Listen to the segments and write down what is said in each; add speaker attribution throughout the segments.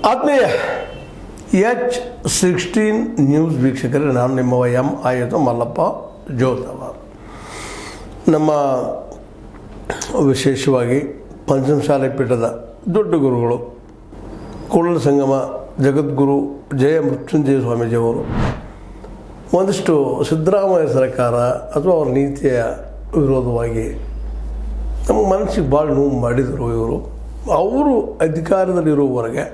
Speaker 1: ಆತ್ಮೀಯ H16 news ವೀಕ್ಷಕರೇ, ನಾನು ನಿಮ್ಮ ಆಯುಧ ಮಲ್ಲಪ್ಪ ಜೋತವ. ನಮ್ಮ ವಿಶೇಷವಾಗಿ ಪಂಚಮಸಾಲಿ ಪೀಠದ ದೊಡ್ಡ ಗುರುಗಳು ಕೂಡಲ ಸಂಗಮ ಜಗದ್ಗುರು ಜಯ ಮೃತ್ಯುಂಜಯ ಸ್ವಾಮೀಜಿಯವರು ಒಂದಿಷ್ಟು ಸಿದ್ದರಾಮಯ್ಯ ಸರ್ಕಾರ ಅಥವಾ ಅವರ ನೀತಿಯ ವಿರೋಧವಾಗಿ ನಮ್ಮ ಮನಸ್ಸಿಗೆ ಭಾಳ ನೋವು ಮಾಡಿದರು. ಅವರು ಅಧಿಕಾರದಲ್ಲಿರುವವರೆಗೆ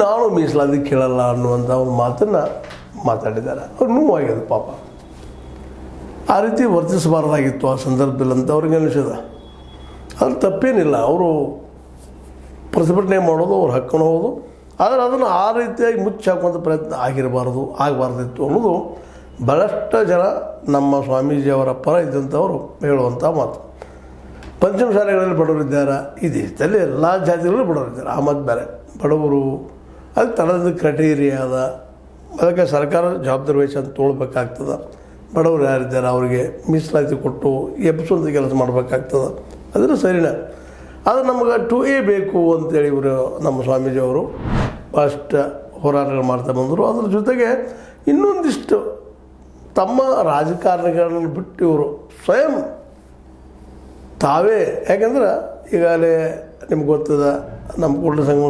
Speaker 1: ನಾನು ಮೀಸಲಾತಿ ಕೇಳಲ್ಲ ಅನ್ನುವಂಥ ಒಂದು ಮಾತನ್ನು ಮಾತಾಡಿದ್ದಾರೆ. ಅವ್ರು ನೋವಾಗ್ಯದ ಪಾಪ. ಆ ರೀತಿ ವರ್ತಿಸಬಾರ್ದಾಗಿತ್ತು ಆ ಸಂದರ್ಭದಲ್ಲಿ ಅಂತ ಅವ್ರಿಗೆ ಅನಿಸಿದ. ಅದ್ರ ತಪ್ಪೇನಿಲ್ಲ, ಅವರು ಪ್ರತಿಭಟನೆ ಮಾಡೋದು ಅವ್ರ ಹಕ್ಕನ್ನು ಹೋಗೋದು. ಆದರೆ ಅದನ್ನು ಆ ರೀತಿಯಾಗಿ ಮುಚ್ಚಿ ಹಾಕುವಂಥ ಪ್ರಯತ್ನ ಆಗಬಾರ್ದಿತ್ತು ಅನ್ನೋದು ಭಾಳಷ್ಟು ಜನ ನಮ್ಮ ಸ್ವಾಮೀಜಿಯವರ ಪರ ಇದ್ದಂಥವರು ಹೇಳುವಂಥ ಮಾತು. ಪಂಚಮಸಾಲಿಗಳಲ್ಲಿ ಬಡವರಿದ್ದಾರೆ, ಈ ದೇಶದಲ್ಲಿ ಎಲ್ಲ ಜಾತಿಗಳಲ್ಲೂ ಬಡವರಿದ್ದಾರೆ. ಆ ಮಾತು ಬೇರೆ. ಬಡವರು ಅದಕ್ಕೆ ತನ್ನದು ಕ್ರೈಟೀರಿಯಾ ಅದ, ಅದಕ್ಕೆ ಸರ್ಕಾರ ಜವಾಬ್ದಾರಿ ವಹಿಸಿ ಅಂತ ತೊಗೊಳ್ಬೇಕಾಗ್ತದೆ. ಬಡವರು ಯಾರಿದ್ದಾರೆ ಅವರಿಗೆ ಮೀಸಲಾತಿ ಕೊಟ್ಟು ಎಬ್ಬಿಸುವಂಥ ಕೆಲಸ ಮಾಡಬೇಕಾಗ್ತದೆ. ಅದನ್ನು ಸರಿನಾ. ಅದು ನಮಗೆ 2A ಬೇಕು ಅಂತೇಳಿ ಇವರು ನಮ್ಮ ಸ್ವಾಮೀಜಿಯವರು ಭಾಳಷ್ಟು ಹೋರಾಟಗಳು ಮಾಡ್ತಾ ಬಂದರು. ಅದ್ರ ಜೊತೆಗೆ ಇನ್ನೊಂದಿಷ್ಟು ತಮ್ಮ ರಾಜಕಾರಣಿಗಳನ್ನು ಬಿಟ್ಟು ಇವರು ಸ್ವಯಂ ತಾವೇ, ಯಾಕೆಂದ್ರೆ ಈಗಾಗಲೇ ನಿಮ್ಗೆ ಗೊತ್ತದ ನಮ್ಮ ಕೂಡಲ ಸಂಗಮ